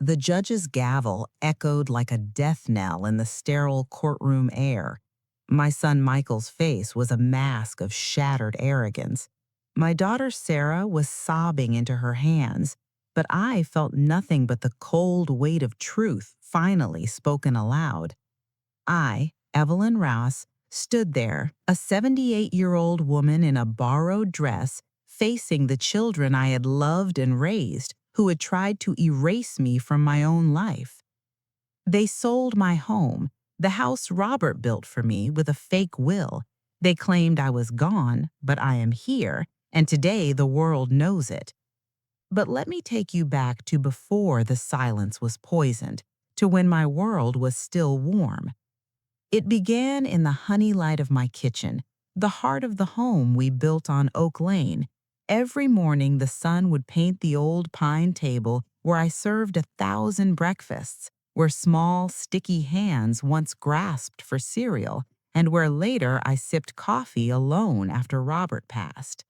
The judge's gavel echoed like a death knell in the sterile courtroom air. My son Michael's face was a mask of shattered arrogance. My daughter Sarah was sobbing into her hands, but I felt nothing but the cold weight of truth finally spoken aloud. I, Evelyn Ross, stood there, a 78-year-old woman in a borrowed dress, facing the children I had loved and raised, who had tried to erase me from my own life. They sold my home, the house Robert built for me, with a fake will. They claimed I was gone, but I am here, and today the world knows it. But let me take you back to before the silence was poisoned, to when my world was still warm. It began in the honey light of my kitchen, the heart of the home we built on Oak Lane. Every morning the sun would paint the old pine table where I served 1,000 breakfasts, where small, sticky hands once grasped for cereal, and where later I sipped coffee alone after Robert passed.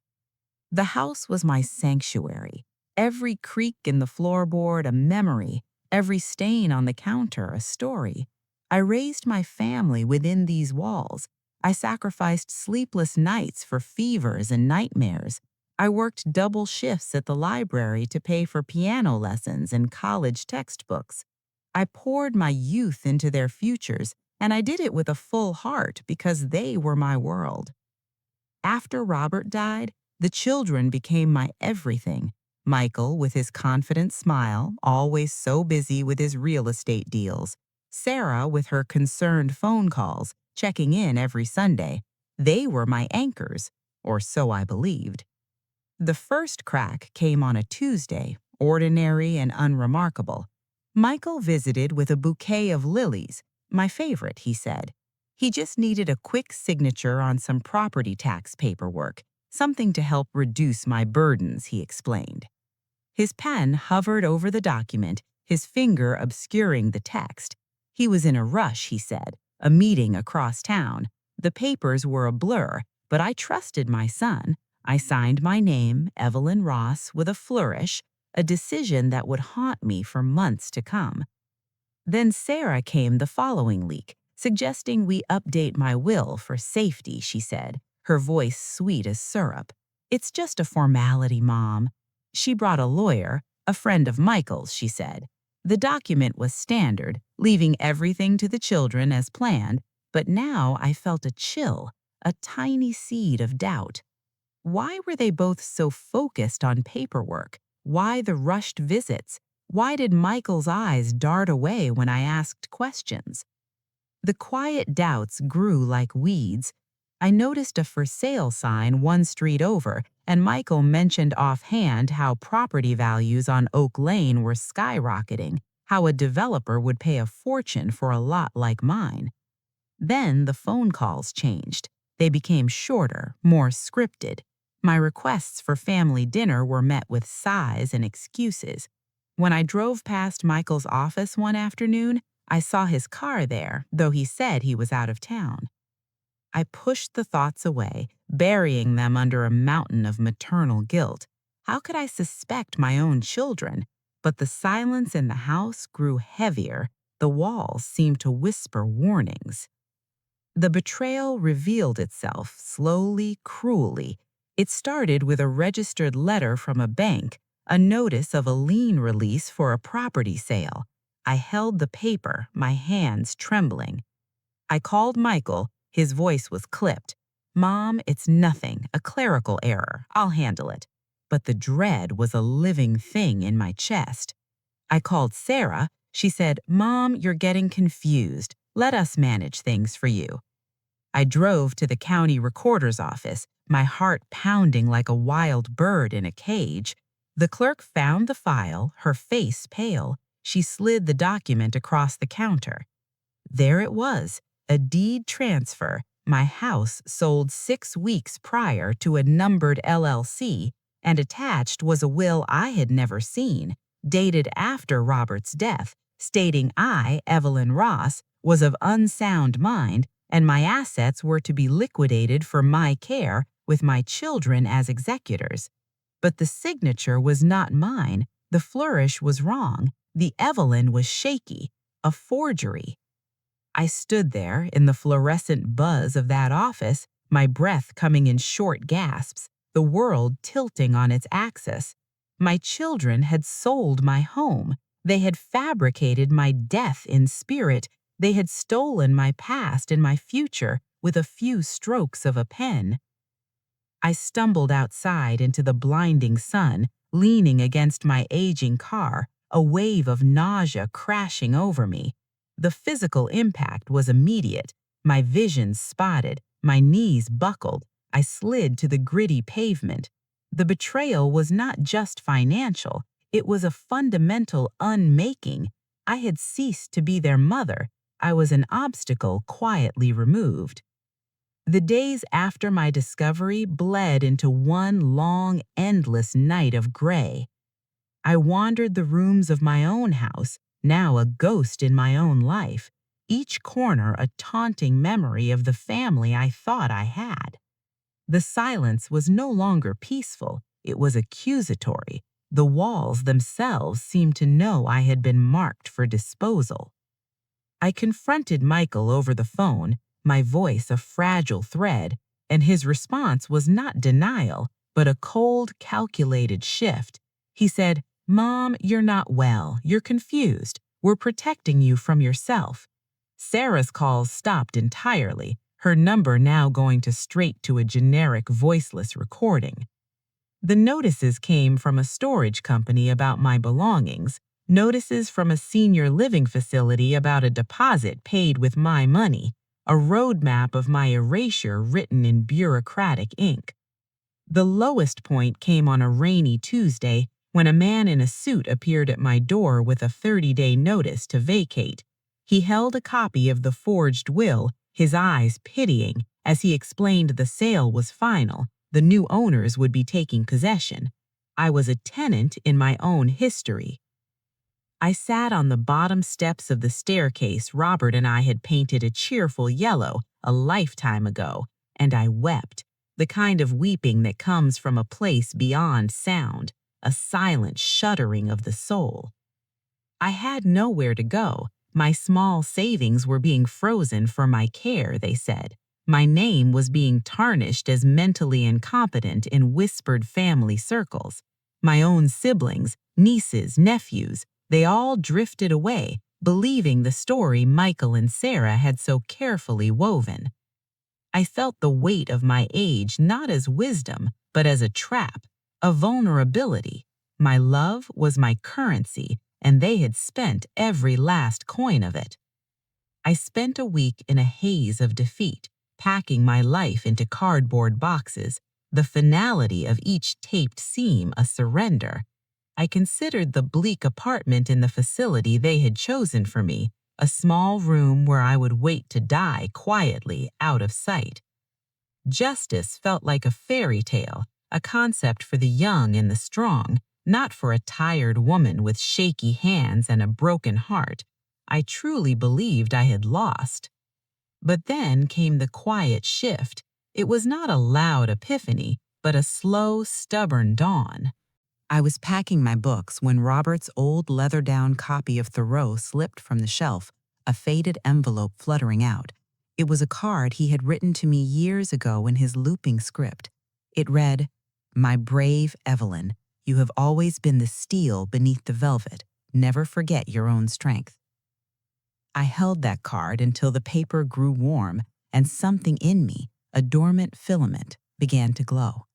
The house was my sanctuary, every creak in the floorboard a memory, every stain on the counter a story. I raised my family within these walls. I sacrificed sleepless nights for fevers and nightmares. I worked double shifts at the library to pay for piano lessons and college textbooks. I poured my youth into their futures, and I did it with a full heart because they were my world. After Robert died, the children became my everything. Michael, with his confident smile, always so busy with his real estate deals. Sarah, with her concerned phone calls, checking in every Sunday. They were my anchors, or so I believed. The first crack came on a Tuesday, ordinary and unremarkable. Michael visited with a bouquet of lilies, my favorite, he said. He just needed a quick signature on some property tax paperwork, something to help reduce my burdens, he explained. His pen hovered over the document, his finger obscuring the text. He was in a rush, he said, a meeting across town. The papers were a blur, but I trusted my son. I signed my name, Evelyn Ross, with a flourish, a decision that would haunt me for months to come. Then Sarah came the following week, suggesting we update my will for safety, she said, her voice sweet as syrup. It's just a formality, Mom. She brought a lawyer, a friend of Michael's, she said. The document was standard, leaving everything to the children as planned, but now I felt a chill, a tiny seed of doubt. Why were they both so focused on paperwork? Why the rushed visits? Why did Michael's eyes dart away when I asked questions? The quiet doubts grew like weeds. I noticed a for sale sign one street over, and Michael mentioned offhand how property values on Oak Lane were skyrocketing, how a developer would pay a fortune for a lot like mine. Then the phone calls changed. They became shorter, more scripted. My requests for family dinner were met with sighs and excuses. When I drove past Michael's office one afternoon, I saw his car there, though he said he was out of town. I pushed the thoughts away, burying them under a mountain of maternal guilt. How could I suspect my own children? But the silence in the house grew heavier. The walls seemed to whisper warnings. The betrayal revealed itself slowly, cruelly. It started with a registered letter from a bank, a notice of a lien release for a property sale. I held the paper, my hands trembling. I called Michael. His voice was clipped. Mom, it's nothing, a clerical error. I'll handle it. But the dread was a living thing in my chest. I called Sarah. She said, Mom, you're getting confused. Let us manage things for you. I drove to the county recorder's office, my heart pounding like a wild bird in a cage. The clerk found the file, her face pale. She slid the document across the counter. There it was, a deed transfer. My house sold 6 weeks prior to a numbered LLC, and attached was a will I had never seen, dated after Robert's death, stating I, Evelyn Ross, was of unsound mind, and my assets were to be liquidated for my care, with my children as executors. But the signature was not mine. The flourish was wrong. The Evelyn was shaky, a forgery. I stood there in the fluorescent buzz of that office, my breath coming in short gasps, the world tilting on its axis. My children had sold my home. They had fabricated my death in spirit. They had stolen my past and my future with a few strokes of a pen. I stumbled outside into the blinding sun, leaning against my aging car, a wave of nausea crashing over me. The physical impact was immediate. My vision spotted, my knees buckled. I slid to the gritty pavement. The betrayal was not just financial, it was a fundamental unmaking. I had ceased to be their mother. I was an obstacle quietly removed. The days after my discovery bled into one long, endless night of gray. I wandered the rooms of my own house, now a ghost in my own life, each corner a taunting memory of the family I thought I had. The silence was no longer peaceful, it was accusatory. The walls themselves seemed to know I had been marked for disposal. I confronted Michael over the phone, my voice a fragile thread, and his response was not denial, but a cold, calculated shift. He said, "Mom, you're not well. You're confused. We're protecting you from yourself." Sarah's calls stopped entirely, her number now going to straight to a generic voiceless recording. The notices came from a storage company about my belongings, notices from a senior living facility about a deposit paid with my money, a roadmap of my erasure written in bureaucratic ink. The lowest point came on a rainy Tuesday when a man in a suit appeared at my door with a 30-day notice to vacate. He held a copy of the forged will, his eyes pitying, as he explained the sale was final, the new owners would be taking possession. I was a tenant in my own history. I sat on the bottom steps of the staircase Robert and I had painted a cheerful yellow a lifetime ago, and I wept, the kind of weeping that comes from a place beyond sound, a silent shuddering of the soul. I had nowhere to go. My small savings were being frozen for my care, they said. My name was being tarnished as mentally incompetent in whispered family circles. My own siblings, nieces, nephews, they all drifted away, believing the story Michael and Sarah had so carefully woven. I felt the weight of my age not as wisdom, but as a trap, a vulnerability. My love was my currency, and they had spent every last coin of it. I spent a week in a haze of defeat, packing my life into cardboard boxes, the finality of each taped seam a surrender. I considered the bleak apartment in the facility they had chosen for me, a small room where I would wait to die quietly out of sight. Justice felt like a fairy tale, a concept for the young and the strong, not for a tired woman with shaky hands and a broken heart. I truly believed I had lost. But then came the quiet shift. It was not a loud epiphany, but a slow, stubborn dawn. I was packing my books when Robert's old leather-bound copy of Thoreau slipped from the shelf, a faded envelope fluttering out. It was a card he had written to me years ago in his looping script. It read, "My brave Evelyn, you have always been the steel beneath the velvet. Never forget your own strength." I held that card until the paper grew warm and something in me, a dormant filament, began to glow.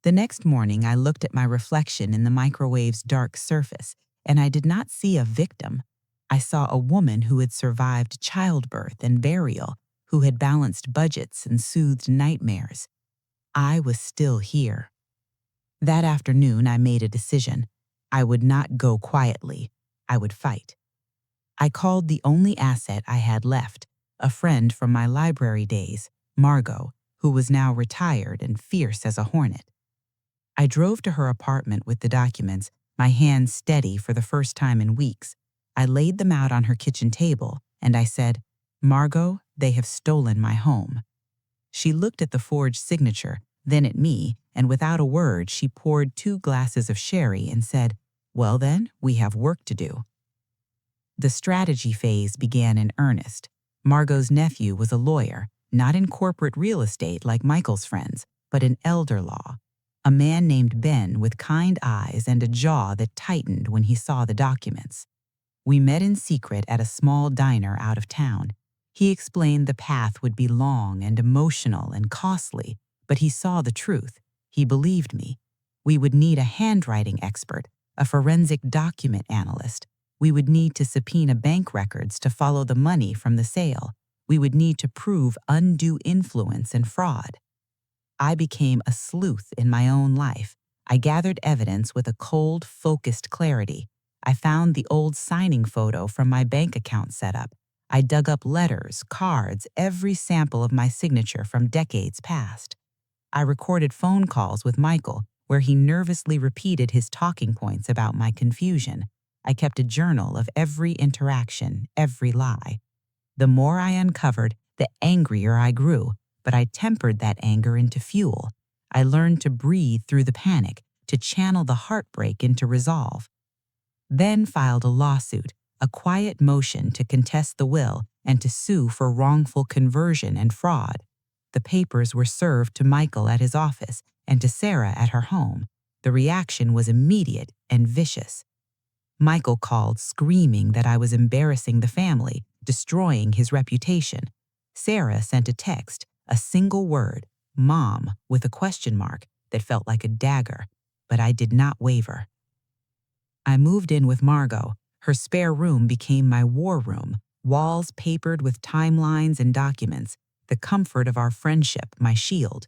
The next morning, I looked at my reflection in the microwave's dark surface, and I did not see a victim. I saw a woman who had survived childbirth and burial, who had balanced budgets and soothed nightmares. I was still here. That afternoon, I made a decision. I would not go quietly. I would fight. I called the only asset I had left, a friend from my library days, Margot, who was now retired and fierce as a hornet. I drove to her apartment with the documents, my hands steady for the first time in weeks. I laid them out on her kitchen table, and I said, "Margot, they have stolen my home." She looked at the forged signature, then at me, and without a word, she poured 2 glasses of sherry and said, "Well then, we have work to do." The strategy phase began in earnest. Margot's nephew was a lawyer, not in corporate real estate like Michael's friends, but in elder law. A man named Ben with kind eyes and a jaw that tightened when he saw the documents. We met in secret at a small diner out of town. He explained the path would be long and emotional and costly, but he saw the truth. He believed me. We would need a handwriting expert, a forensic document analyst. We would need to subpoena bank records to follow the money from the sale. We would need to prove undue influence and fraud. I became a sleuth in my own life. I gathered evidence with a cold, focused clarity. I found the old signing photo from my bank account setup. I dug up letters, cards, every sample of my signature from decades past. I recorded phone calls with Michael, where he nervously repeated his talking points about my confusion. I kept a journal of every interaction, every lie. The more I uncovered, the angrier I grew, but I tempered that anger into fuel. I learned to breathe through the panic, to channel the heartbreak into resolve. Then filed a lawsuit, a quiet motion to contest the will and to sue for wrongful conversion and fraud. The papers were served to Michael at his office and to Sarah at her home. The reaction was immediate and vicious. Michael called, screaming that I was embarrassing the family, destroying his reputation. Sarah sent a text, a single word, "Mom," with a question mark that felt like a dagger, but I did not waver. I moved in with Margot. Her spare room became my war room, walls papered with timelines and documents, the comfort of our friendship, my shield.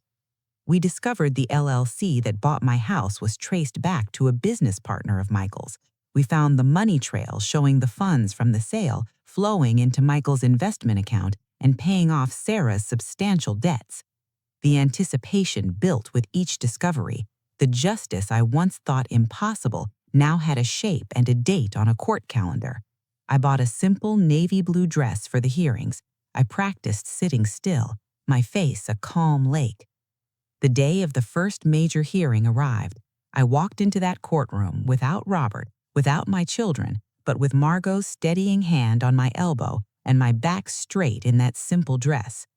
We discovered the LLC that bought my house was traced back to a business partner of Michael's. We found the money trail showing the funds from the sale flowing into Michael's investment account and paying off Sarah's substantial debts. The anticipation built with each discovery. The justice I once thought impossible now had a shape and a date on a court calendar. I bought a simple navy blue dress for the hearings. I practiced sitting still, my face a calm lake. The day of the first major hearing arrived. I walked into that courtroom without Robert, without my children, but with Margot's steadying hand on my elbow and my back straight in that simple dress.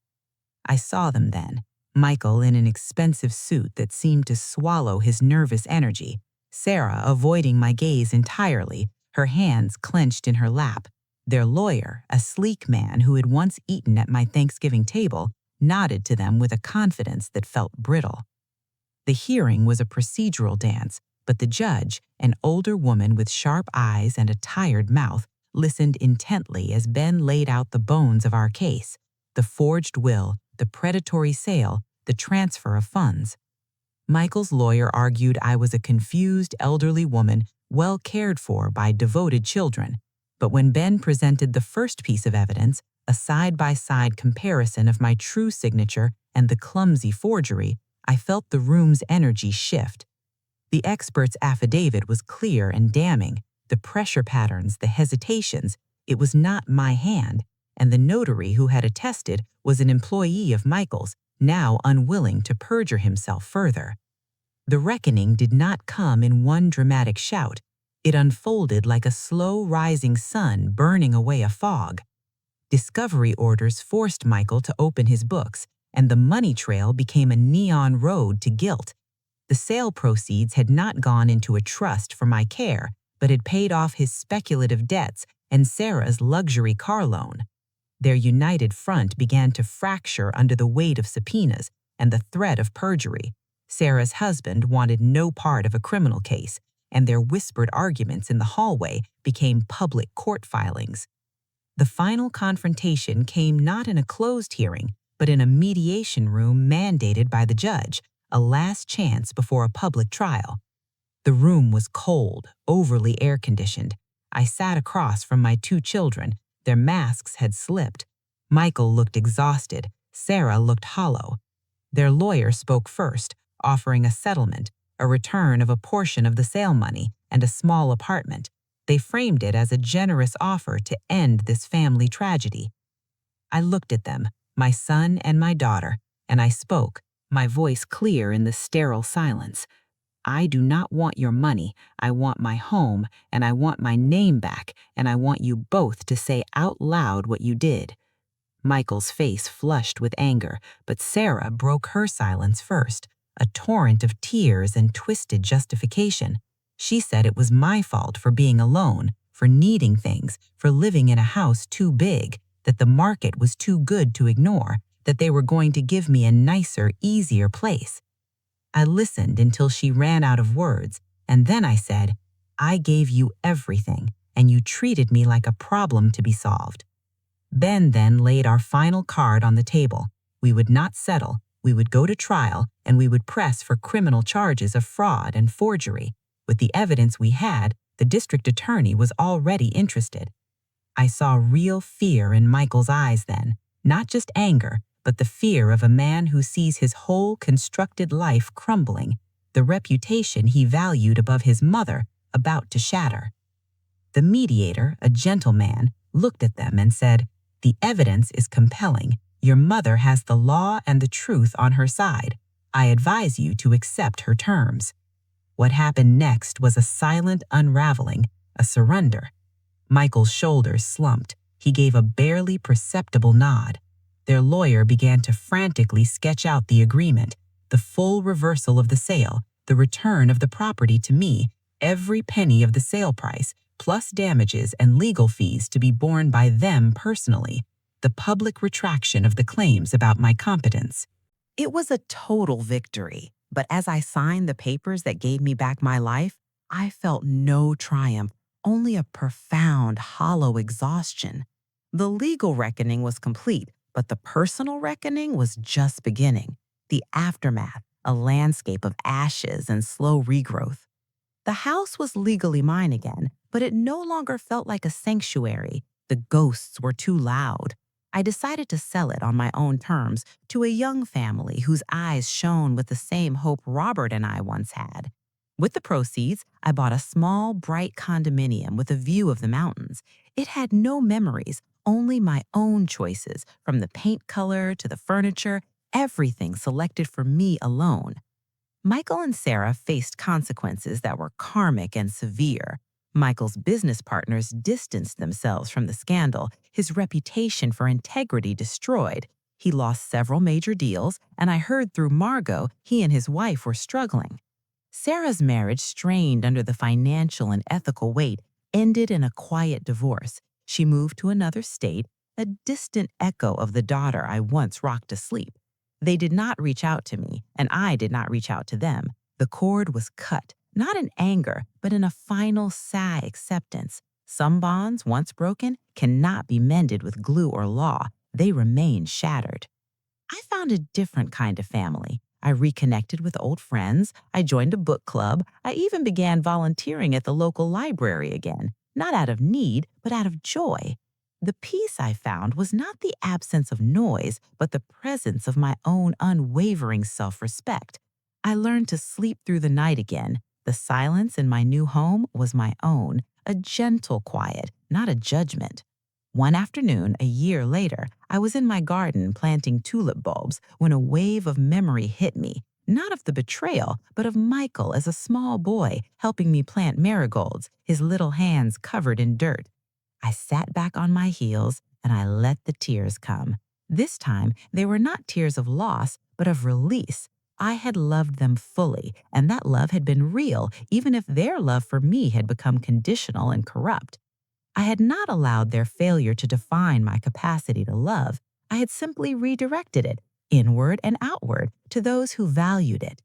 I saw them then, Michael in an expensive suit that seemed to swallow his nervous energy, Sarah avoiding my gaze entirely, her hands clenched in her lap. Their lawyer, a sleek man who had once eaten at my Thanksgiving table, nodded to them with a confidence that felt brittle. The hearing was a procedural dance, but the judge, an older woman with sharp eyes and a tired mouth, listened intently as Ben laid out the bones of our case: the forged will, the predatory sale, the transfer of funds. Michael's lawyer argued I was a confused elderly woman well cared for by devoted children, but when Ben presented the first piece of evidence, a side-by-side comparison of my true signature and the clumsy forgery, I felt the room's energy shift. The expert's affidavit was clear and damning. The pressure patterns, the hesitations, it was not my hand, and the notary who had attested was an employee of Michael's, now unwilling to perjure himself further. The reckoning did not come in one dramatic shout. It unfolded like a slow-rising sun burning away a fog. Discovery orders forced Michael to open his books, and the money trail became a neon road to guilt. The sale proceeds had not gone into a trust for my care, but had paid off his speculative debts and Sarah's luxury car loan. Their united front began to fracture under the weight of subpoenas and the threat of perjury. Sarah's husband wanted no part of a criminal case, and their whispered arguments in the hallway became public court filings. The final confrontation came not in a closed hearing, but in a mediation room mandated by the judge, a last chance before a public trial. The room was cold, overly air-conditioned. I sat across from my two children. Their masks had slipped. Michael looked exhausted. Sarah looked hollow. Their lawyer spoke first, offering a settlement, a return of a portion of the sale money, and a small apartment. They framed it as a generous offer to end this family tragedy. I looked at them, my son and my daughter, and I spoke, my voice clear in the sterile silence. I do not want your money. I want my home, and I want my name back, and I want you both to say out loud what you did." Michael's face flushed with anger, but Sarah broke her silence first, a torrent of tears and twisted justification. She said it was my fault for being alone, for needing things, for living in a house too big, that the market was too good to ignore, that they were going to give me a nicer, easier place. I listened until she ran out of words, and then I said, "I gave you everything, and you treated me like a problem to be solved." Ben then laid our final card on the table. We would not settle, we would go to trial, and we would press for criminal charges of fraud and forgery. With the evidence we had, the district attorney was already interested. I saw real fear in Michael's eyes then, not just anger, but the fear of a man who sees his whole constructed life crumbling, the reputation he valued above his mother about to shatter. The mediator, a gentleman, looked at them and said, "The evidence is compelling. Your mother has the law and the truth on her side. I advise you to accept her terms." What happened next was a silent unraveling, a surrender. Michael's shoulders slumped. He gave a barely perceptible nod. Their lawyer began to frantically sketch out the agreement, the full reversal of the sale, the return of the property to me, every penny of the sale price, plus damages and legal fees to be borne by them personally, the public retraction of the claims about my competence. It was a total victory, but as I signed the papers that gave me back my life, I felt no triumph, only a profound, hollow exhaustion. The legal reckoning was complete, but the personal reckoning was just beginning. The aftermath, a landscape of ashes and slow regrowth. The house was legally mine again, but it no longer felt like a sanctuary. The ghosts were too loud. I decided to sell it on my own terms to a young family whose eyes shone with the same hope Robert and I once had. With the proceeds, I bought a small, bright condominium with a view of the mountains. It had no memories, only my own choices, from the paint color to the furniture, everything selected for me alone. Michael and Sarah faced consequences that were karmic and severe. Michael's business partners distanced themselves from the scandal, his reputation for integrity destroyed. He lost several major deals, and I heard through Margot he and his wife were struggling. Sarah's marriage, strained under the financial and ethical weight, ended in a quiet divorce. She moved to another state, a distant echo of the daughter I once rocked to sleep. They did not reach out to me, and I did not reach out to them. The cord was cut, not in anger, but in a final sigh acceptance. Some bonds, once broken, cannot be mended with glue or law. They remain shattered. I found a different kind of family. I reconnected with old friends. I joined a book club. I even began volunteering at the local library again, not out of need, but out of joy. The peace I found was not the absence of noise, but the presence of my own unwavering self-respect. I learned to sleep through the night again. The silence in my new home was my own, a gentle quiet, not a judgment. One afternoon, a year later, I was in my garden planting tulip bulbs when a wave of memory hit me, not of the betrayal, but of Michael as a small boy helping me plant marigolds, his little hands covered in dirt. I sat back on my heels and I let the tears come. This time, they were not tears of loss, but of release. I had loved them fully, and that love had been real, even if their love for me had become conditional and corrupt. I had not allowed their failure to define my capacity to love. I had simply redirected it, inward and outward, to those who valued it.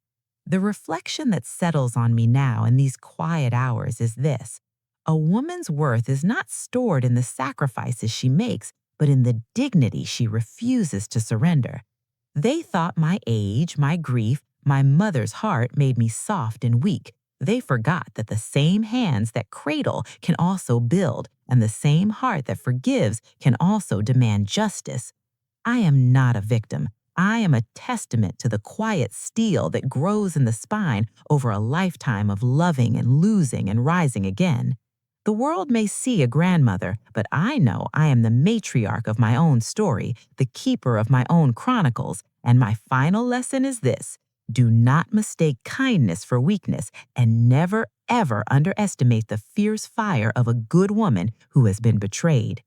The reflection that settles on me now in these quiet hours is this: a woman's worth is not stored in the sacrifices she makes, but in the dignity she refuses to surrender. They thought my age, my grief, my mother's heart made me soft and weak. They forgot that the same hands that cradle can also build, and the same heart that forgives can also demand justice. I am not a victim. I am a testament to the quiet steel that grows in the spine over a lifetime of loving and losing and rising again. The world may see a grandmother, but I know I am the matriarch of my own story, the keeper of my own chronicles, and my final lesson is this: Do not mistake kindness for weakness, and never, ever underestimate the fierce fire of a good woman who has been betrayed.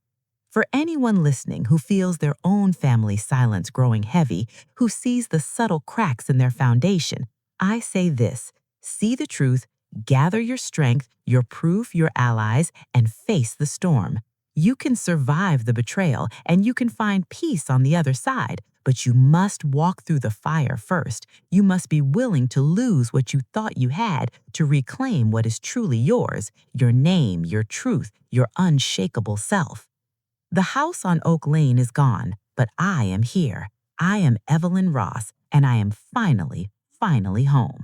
For anyone listening who feels their own family silence growing heavy, who sees the subtle cracks in their foundation, I say this: see the truth, gather your strength, your proof, your allies, and face the storm. You can survive the betrayal and you can find peace on the other side, but you must walk through the fire first. You must be willing to lose what you thought you had to reclaim what is truly yours: your name, your truth, your unshakable self. The house on Oak Lane is gone, but I am here. I am Evelyn Ross, and I am finally home.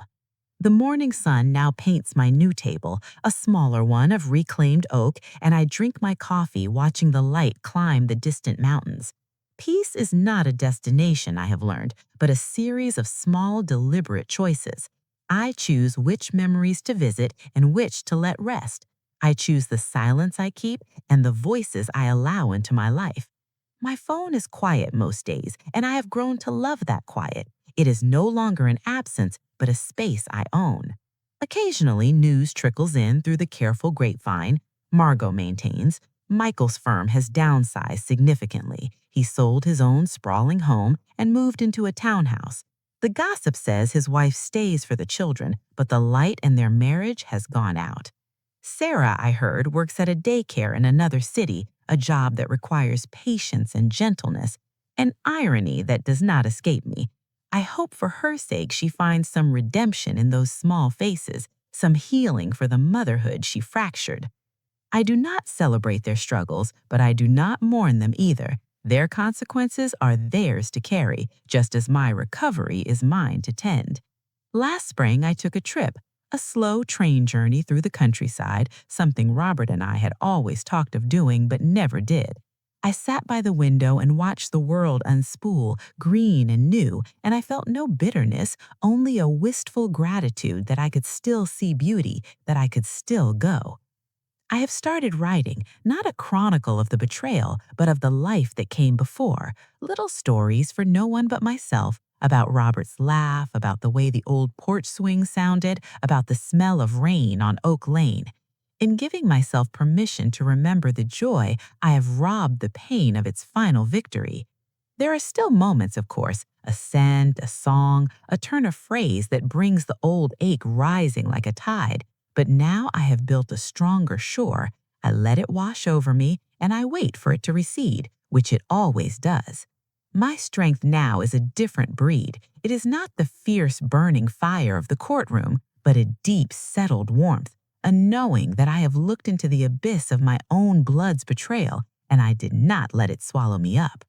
The morning sun now paints my new table, a smaller one of reclaimed oak, and I drink my coffee watching the light climb the distant mountains. Peace is not a destination, I have learned, but a series of small, deliberate choices. I choose which memories to visit and which to let rest. I choose the silence I keep and the voices I allow into my life. My phone is quiet most days, and I have grown to love that quiet. It is no longer an absence, but a space I own. Occasionally, news trickles in through the careful grapevine. Margot maintains Michael's firm has downsized significantly. He sold his own sprawling home and moved into a townhouse. The gossip says his wife stays for the children, but the light in their marriage has gone out. Sarah, I heard, works at a daycare in another city, a job that requires patience and gentleness, an irony that does not escape me. I hope for her sake she finds some redemption in those small faces, some healing for the motherhood she fractured. I do not celebrate their struggles, but I do not mourn them either. Their consequences are theirs to carry, just as my recovery is mine to tend. Last spring, I took a trip, a slow train journey through the countryside, something Robert and I had always talked of doing but never did. I sat by the window and watched the world unspool, green and new, and I felt no bitterness, only a wistful gratitude that I could still see beauty, that I could still go. I have started writing, not a chronicle of the betrayal, but of the life that came before, little stories for no one but myself, about Robert's laugh, about the way the old porch swing sounded, about the smell of rain on Oak Lane. In giving myself permission to remember the joy, I have robbed the pain of its final victory. There are still moments, of course, a scent, a song, a turn of phrase that brings the old ache rising like a tide. But now I have built a stronger shore. I let it wash over me, and I wait for it to recede, which it always does. My strength now is a different breed. It is not the fierce, burning fire of the courtroom, but a deep, settled warmth, a knowing that I have looked into the abyss of my own blood's betrayal, and I did not let it swallow me up.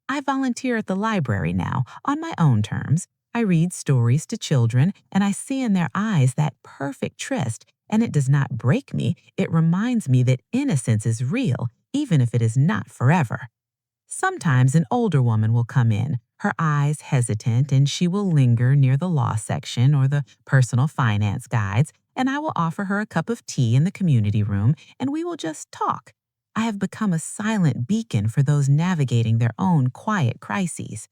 I volunteer at the library now, on my own terms. I read stories to children, and I see in their eyes that perfect tryst, and it does not break me. It reminds me that innocence is real, even if it is not forever. Sometimes an older woman will come in, her eyes hesitant, and she will linger near the law section or the personal finance guides, and I will offer her a cup of tea in the community room, and we will just talk. I have become a silent beacon for those navigating their own quiet crises.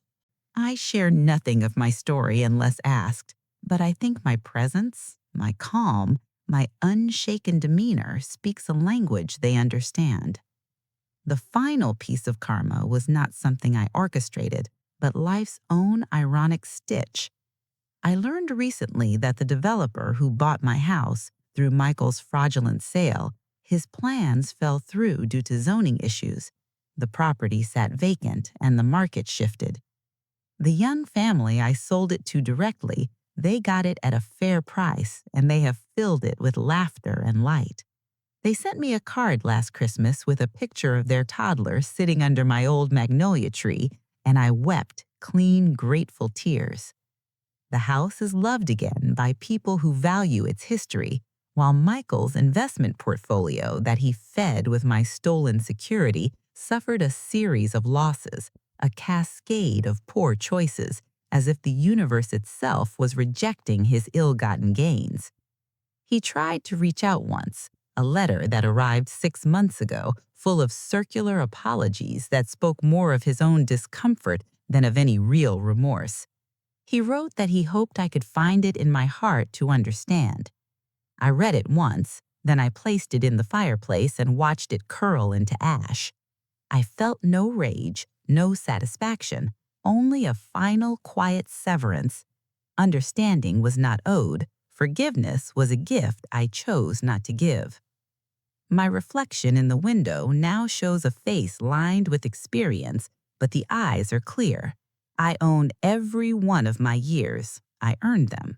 I share nothing of my story unless asked, but I think my presence, my calm, my unshaken demeanor speaks a language they understand. The final piece of karma was not something I orchestrated, but life's own ironic stitch. I learned recently that the developer who bought my house through Michael's fraudulent sale, his plans fell through due to zoning issues. The property sat vacant and the market shifted. The young family I sold it to directly, they got it at a fair price, and they have filled it with laughter and light. They sent me a card last Christmas with a picture of their toddler sitting under my old magnolia tree, and I wept clean, grateful tears. The house is loved again by people who value its history, while Michael's investment portfolio that he fed with my stolen security suffered a series of losses, a cascade of poor choices, as if the universe itself was rejecting his ill-gotten gains. He tried to reach out once, a letter that arrived 6 months ago, full of circular apologies that spoke more of his own discomfort than of any real remorse. He wrote that he hoped I could find it in my heart to understand. I read it once, then I placed it in the fireplace and watched it curl into ash. I felt no rage, no satisfaction, only a final quiet severance. Understanding was not owed. Forgiveness was a gift I chose not to give. My reflection in the window now shows a face lined with experience, but the eyes are clear. I own every one of my years. I earned them.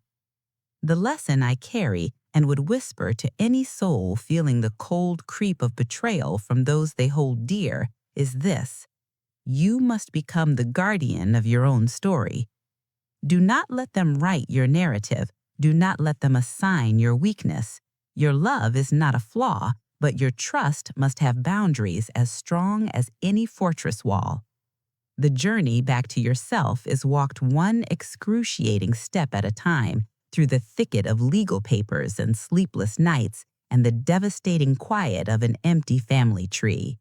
The lesson I carry and would whisper to any soul feeling the cold creep of betrayal from those they hold dear is this: you must become the guardian of your own story. Do not let them write your narrative. Do not let them assign your weakness. Your love is not a flaw, but your trust must have boundaries as strong as any fortress wall. The journey back to yourself is walked one excruciating step at a time through the thicket of legal papers and sleepless nights and the devastating quiet of an empty family tree.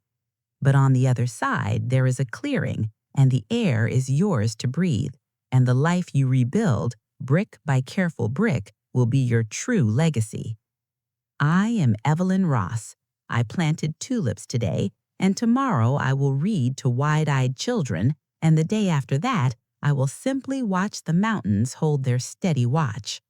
But on the other side, there is a clearing, and the air is yours to breathe, and the life you rebuild, brick by careful brick, will be your true legacy. I am Evelyn Ross. I planted tulips today, and tomorrow I will read to wide-eyed children, and the day after that, I will simply watch the mountains hold their steady watch.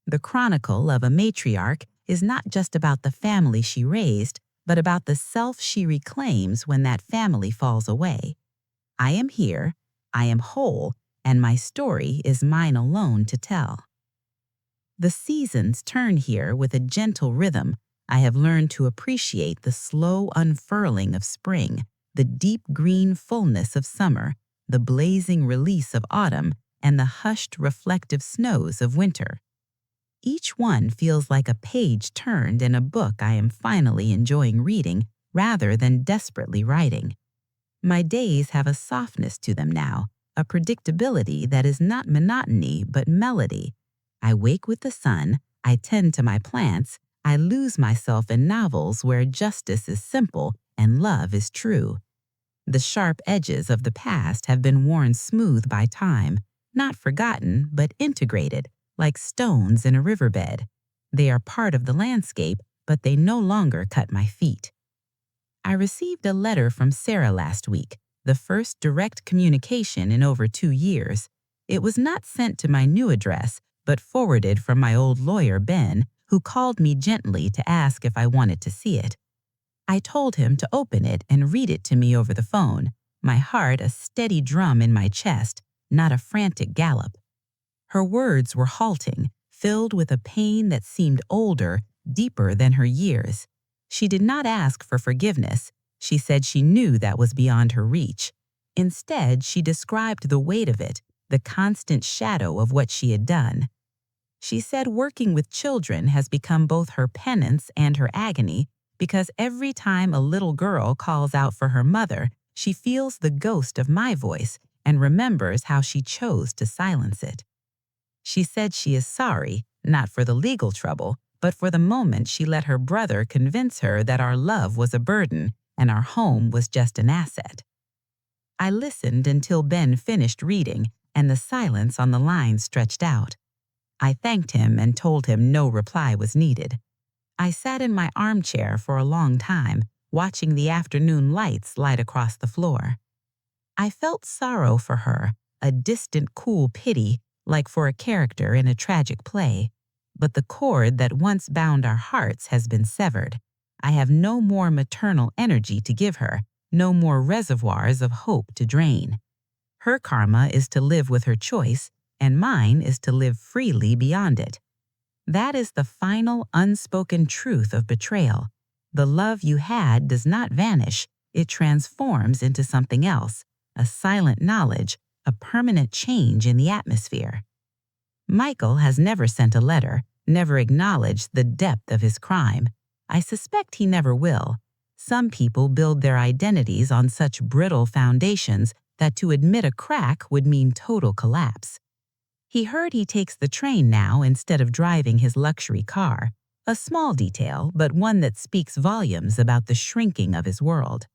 The chronicle of a matriarch is not just about the family she raised, but about the self she reclaims when that family falls away. I am here, I am whole, and my story is mine alone to tell. The seasons turn here with a gentle rhythm. I have learned to appreciate the slow unfurling of spring, the deep green fullness of summer, the blazing release of autumn, and the hushed reflective snows of winter. Each one feels like a page turned in a book I am finally enjoying reading rather than desperately writing. My days have a softness to them now, a predictability that is not monotony but melody. I wake with the sun, I tend to my plants, I lose myself in novels where justice is simple and love is true. The sharp edges of the past have been worn smooth by time, not forgotten but integrated, like stones in a riverbed. They are part of the landscape, but they no longer cut my feet. I received a letter from Sarah last week, the first direct communication in over 2 years. It was not sent to my new address, but forwarded from my old lawyer, Ben, who called me gently to ask if I wanted to see it. I told him to open it and read it to me over the phone, my heart a steady drum in my chest, not a frantic gallop. Her words were halting, filled with a pain that seemed older, deeper than her years. She did not ask for forgiveness. She said she knew that was beyond her reach. Instead, she described the weight of it, the constant shadow of what she had done. She said working with children has become both her penance and her agony because every time a little girl calls out for her mother, she feels the ghost of my voice and remembers how she chose to silence it. She said she is sorry, not for the legal trouble, but for the moment she let her brother convince her that our love was a burden and our home was just an asset. I listened until Ben finished reading and the silence on the line stretched out. I thanked him and told him no reply was needed. I sat in my armchair for a long time, watching the afternoon lights light across the floor. I felt sorrow for her, a distant, cool pity, like for a character in a tragic play. But the cord that once bound our hearts has been severed. I have no more maternal energy to give her, no more reservoirs of hope to drain. Her karma is to live with her choice, and mine is to live freely beyond it. That is the final unspoken truth of betrayal. The love you had does not vanish, it transforms into something else, a silent knowledge, a permanent change in the atmosphere. Michael has never sent a letter, never acknowledged the depth of his crime. I suspect he never will. Some people build their identities on such brittle foundations that to admit a crack would mean total collapse. He heard he takes the train now instead of driving his luxury car, a small detail, but one that speaks volumes about the shrinking of his world.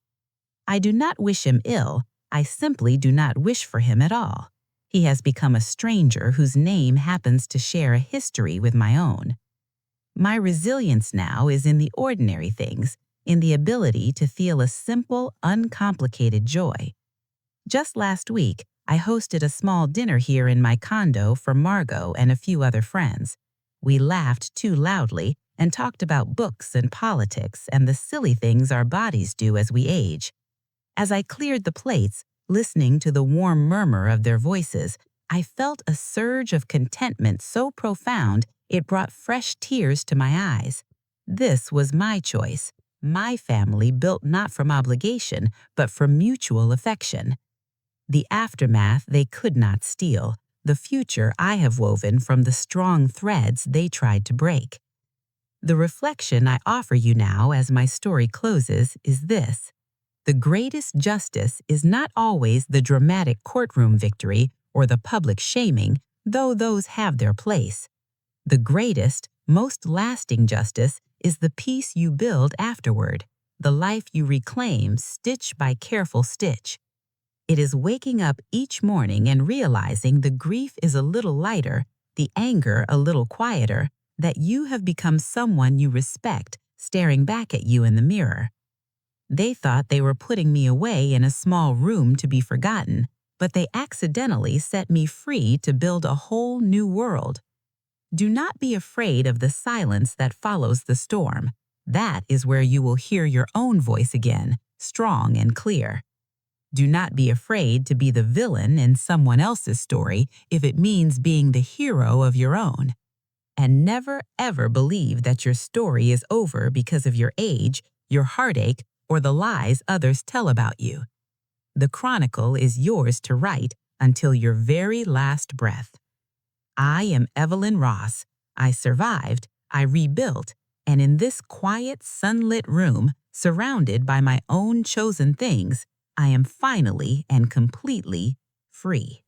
I do not wish him ill, I simply do not wish for him at all. He has become a stranger whose name happens to share a history with my own. My resilience now is in the ordinary things, in the ability to feel a simple, uncomplicated joy. Just last week, I hosted a small dinner here in my condo for Margot and a few other friends. We laughed too loudly and talked about books and politics and the silly things our bodies do as we age. As I cleared the plates, listening to the warm murmur of their voices, I felt a surge of contentment so profound it brought fresh tears to my eyes. This was my choice, my family built not from obligation, but from mutual affection. The aftermath they could not steal, the future I have woven from the strong threads they tried to break. The reflection I offer you now as my story closes is this. The greatest justice is not always the dramatic courtroom victory or the public shaming, though those have their place. The greatest, most lasting justice is the peace you build afterward, the life you reclaim stitch by careful stitch. It is waking up each morning and realizing the grief is a little lighter, the anger a little quieter, that you have become someone you respect staring back at you in the mirror. They thought they were putting me away in a small room to be forgotten, but they accidentally set me free to build a whole new world. Do not be afraid of the silence that follows the storm. That is where you will hear your own voice again, strong and clear. Do not be afraid to be the villain in someone else's story if it means being the hero of your own. And never, ever believe that your story is over because of your age, your heartache, or the lies others tell about you. The chronicle is yours to write until your very last breath. I am Evelyn Ross. I survived, I rebuilt, and in this quiet, sunlit room, surrounded by my own chosen things, I am finally and completely free.